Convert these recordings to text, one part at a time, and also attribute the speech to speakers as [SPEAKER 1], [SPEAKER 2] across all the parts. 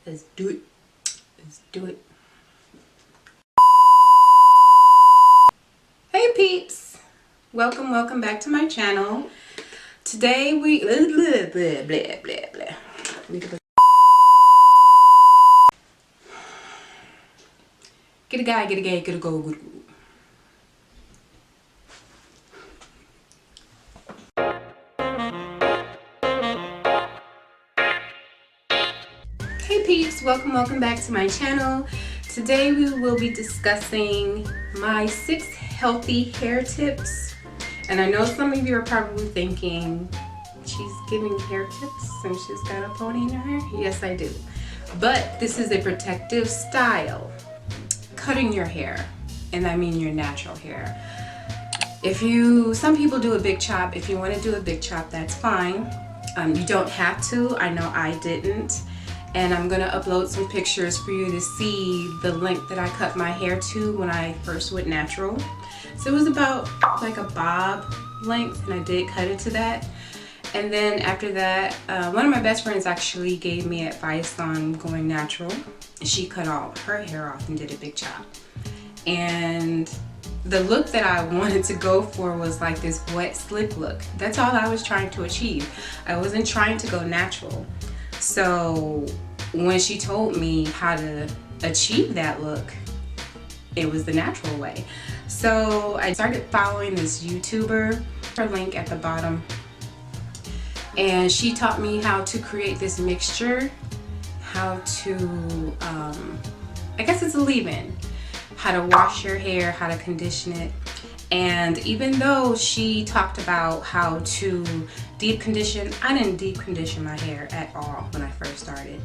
[SPEAKER 1] Let's do it. Let's do it. Hey peeps! Welcome back to my channel. Today we get a guy, get a gay, get a go, get a go. Hey peeps, welcome back to my channel. Today we will be discussing my 6 healthy hair tips. And I know some of you are probably thinking, she's giving hair tips and she's got a pony in her hair? Yes, I do. But this is a protective style. Cutting your hair, and I mean your natural hair. Some people do a big chop. If you want to do a big chop, that's fine. You don't have to. I know I didn't. And I'm gonna upload some pictures for you to see the length that I cut my hair to when I first went natural. So it was about like a bob length, and I did cut it to that. And then after that, one of my best friends actually gave me advice on going natural. She cut all her hair off and did a big chop. And the look that I wanted to go for was like this wet slick look. That's all I was trying to achieve. I wasn't trying to go natural. So when she told me how to achieve that look, it was the natural way. So I started following this YouTuber, her link at the bottom, and she taught me how to create this mixture, how to, I guess it's a leave-in, how to wash your hair, how to condition it. And even though she talked about how to deep condition, I didn't deep condition my hair at all when I first started.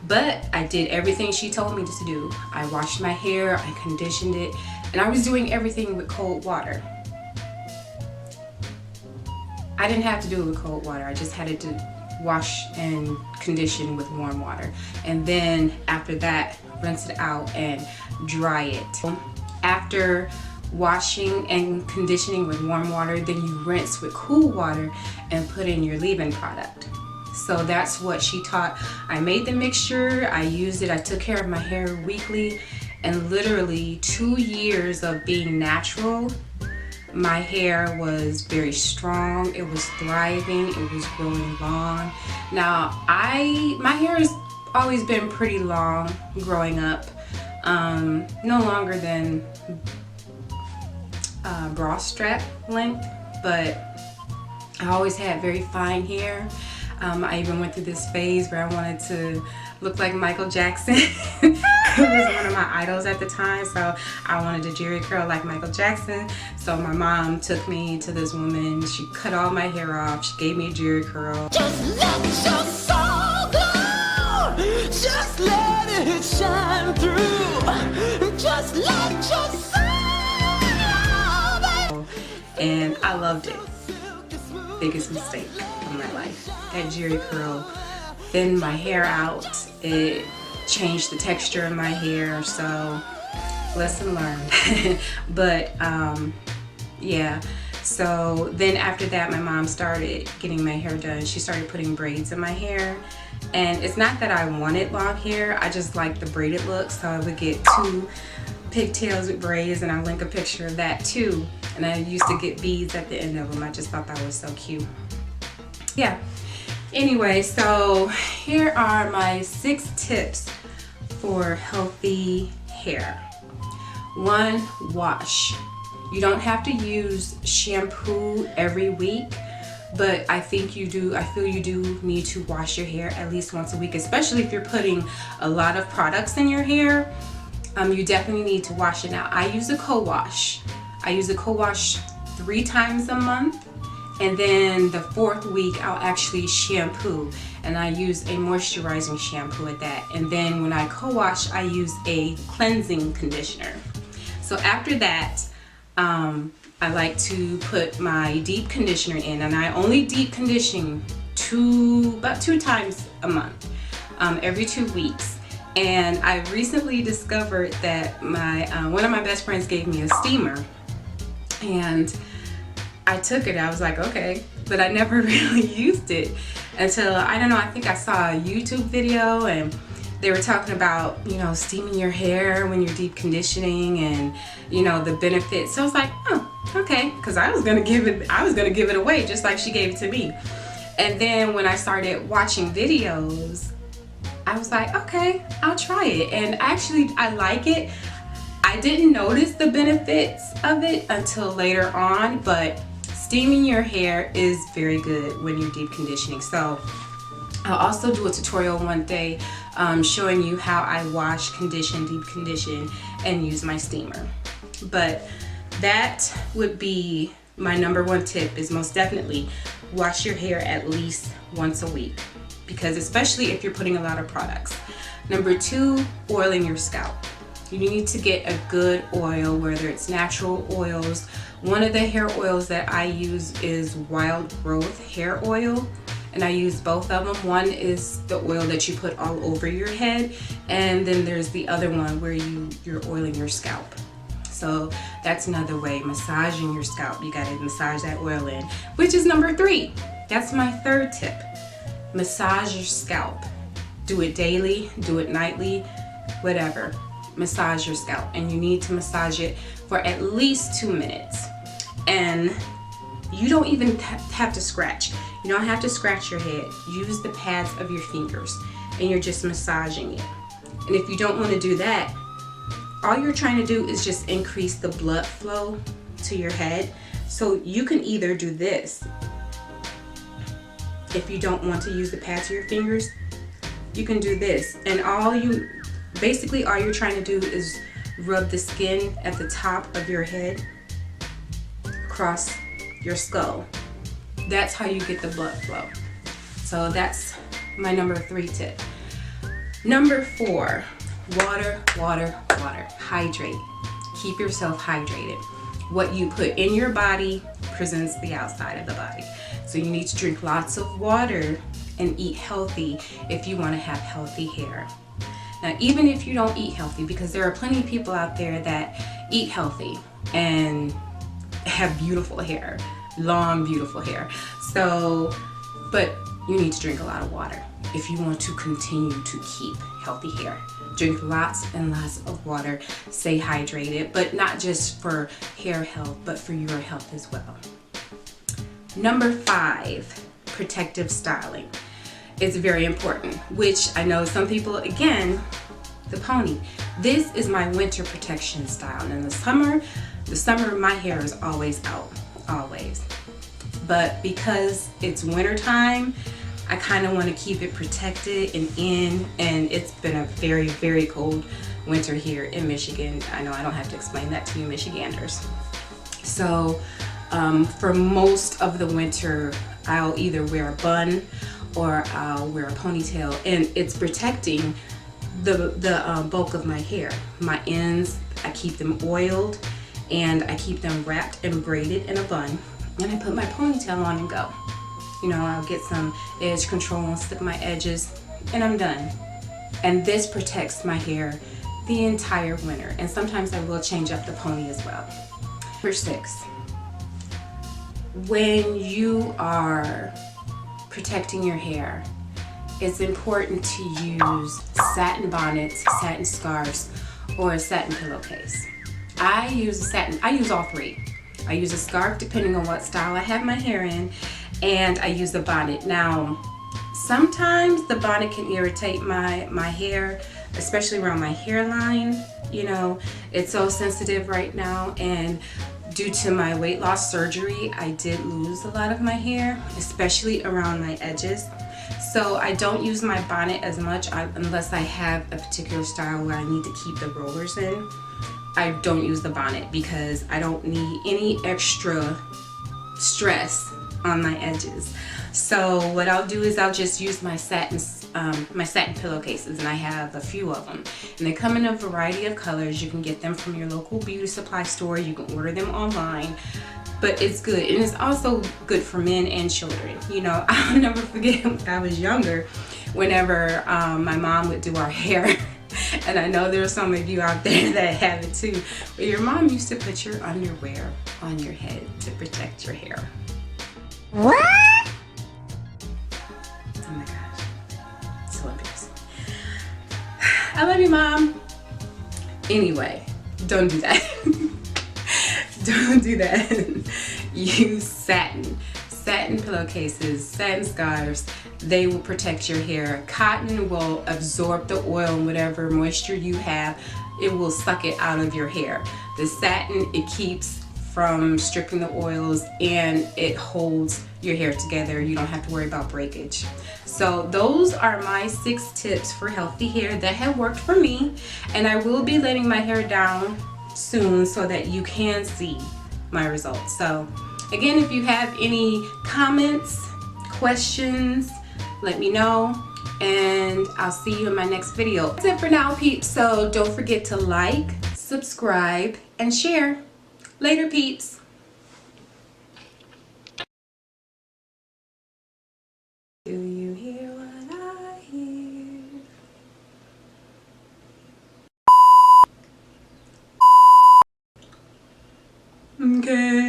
[SPEAKER 1] But I did everything she told me to do. I washed my hair, I conditioned it, and I was doing everything with cold water. I didn't have to do it with cold water. I just had to wash and condition with warm water. And then after that, rinse it out and dry it. After washing and conditioning with warm water, then you rinse with cool water and put in your leave-in product. So that's what she taught. I made the mixture, I used it, I took care of my hair weekly, and literally 2 years of being natural, my hair was very strong, it was thriving, it was growing long. Now, my hair has always been pretty long growing up, no longer than bra strap length, but I always had very fine hair. I even went through this phase where I wanted to look like Michael Jackson. He was one of my idols at the time, so I wanted to jerry curl like Michael Jackson. So my mom took me to this woman. She cut all my hair off. She gave me a jerry curl.
[SPEAKER 2] Just let your soul glow. Just let it shine through. Just let your soul glow.
[SPEAKER 1] And I loved it. Biggest mistake of my life. That jerry curl thinned my hair out. It changed the texture of my hair, so lesson learned. But yeah, so then after that, my mom started getting my hair done. She started putting braids in my hair, and it's not that I wanted long hair, I just like the braided look. So I would get 2 pigtails with braids, and I'll link a picture of that too. And I used to get beads at the end of them. I just thought that was so cute. Yeah. Anyway, so here are my 6 tips for healthy hair. 1, wash. You don't have to use shampoo every week, but I think you do. I feel you do need to wash your hair at least once a week, especially if you're putting a lot of products in your hair. You definitely need to wash it. Now, I use a co-wash. I use a co-wash 3 times a month, and then the 4th week I'll actually shampoo, and I use a moisturizing shampoo at that. And then when I co-wash, I use a cleansing conditioner. So after that, I like to put my deep conditioner in, and I only deep condition about 2 times a month, every 2 weeks. And I recently discovered that one of my best friends gave me a steamer, and I took it. I was like, okay, but I never really used it until, I don't know, I think I saw a YouTube video and they were talking about, you know, steaming your hair when you're deep conditioning and, you know, the benefits. So I was like, oh, okay, because I was gonna give it away just like she gave it to me. And then when I started watching videos, I was like, okay, I'll try it. And actually, I like it. I didn't notice the benefits of it until later on, but steaming your hair is very good when you're deep conditioning. So I'll also do a tutorial one day showing you how I wash, condition, deep condition, and use my steamer. But that would be my number one tip, is most definitely wash your hair at least once a week, because especially if you're putting a lot of products. Number two, oiling your scalp. You need to get a good oil, whether it's natural oils. One of the hair oils that I use is Wild Growth hair oil, and I use both of them. One is the oil that you put all over your head, and then there's the other one where you're oiling your scalp. So that's another way, massaging your scalp. You gotta massage that oil in, which is number three. That's my third tip. Massage your scalp. Do it daily, do it nightly, whatever. Massage your scalp, and you need to massage it for at least 2 minutes. And you don't even have to scratch. You don't have to scratch your head. Use the pads of your fingers, and you're just massaging it. And if you don't want to do that, all you're trying to do is just increase the blood flow to your head. So you can either do this. If you don't want to use the pads of your fingers, you can do this. And basically all you're trying to do is rub the skin at the top of your head across your skull. That's how you get the blood flow. So that's my number 3 tip. Number 4, water, water, water. Hydrate. Keep yourself hydrated. What you put in your body presents the outside of the body. So you need to drink lots of water and eat healthy if you want to have healthy hair. Now, even if you don't eat healthy, because there are plenty of people out there that eat healthy and have beautiful hair, long, beautiful hair. So, but you need to drink a lot of water if you want to continue to keep healthy hair. Drink lots and lots of water. Stay hydrated, but not just for hair health, but for your health as well. Number 5, protective styling. It's very important, which I know some people, again, the pony. This is my winter protection style. And in the summer my hair is always out, always. But because it's winter time, I kind of want to keep it protected and in, and it's been a very, very cold winter here in Michigan. I know I don't have to explain that to you Michiganders. So for most of the winter, I'll either wear a bun or I'll wear a ponytail, and it's protecting the bulk of my hair. My ends, I keep them oiled, and I keep them wrapped and braided in a bun, and I put my ponytail on and go. You know, I'll get some edge control and slip my edges, and I'm done. And this protects my hair the entire winter, and sometimes I will change up the pony as well. Number 6, when you are protecting your hair, it's important to use satin bonnets, satin scarves, or a satin pillowcase. I use all 3. I use a scarf depending on what style I have my hair in, and I use the bonnet. Now, sometimes the bonnet can irritate my hair, especially around my hairline. You know, it's so sensitive right now, and due to my weight loss surgery, I did lose a lot of my hair, especially around my edges. So I don't use my bonnet as much unless I have a particular style where I need to keep the rollers in. I don't use the bonnet because I don't need any extra stress on my edges. So what I'll do is I'll just use my satin pillowcases, and I have a few of them. And they come in a variety of colors. You can get them from your local beauty supply store. You can order them online. But it's good, and it's also good for men and children. You know, I'll never forget when I was younger, whenever my mom would do our hair. And I know there are some of you out there that have it too, where your mom used to put your underwear on your head to protect your hair.
[SPEAKER 2] What?
[SPEAKER 1] Oh my gosh, so embarrassing. I love you, Mom. Anyway, don't do that. Don't do that. Use satin. Satin pillowcases, satin scarves, they will protect your hair. Cotton will absorb the oil and whatever moisture you have, it will suck it out of your hair. The satin, it keeps from stripping the oils and it holds your hair together. You don't have to worry about breakage. So those are my 6 tips for healthy hair that have worked for me, and I will be letting my hair down soon so that you can see my results. So again, if you have any comments, questions, let me know, and I'll see you in my next video. That's it for now, peeps. So don't forget to like, subscribe, and share. Later, peeps. Do you hear what I hear? Okay.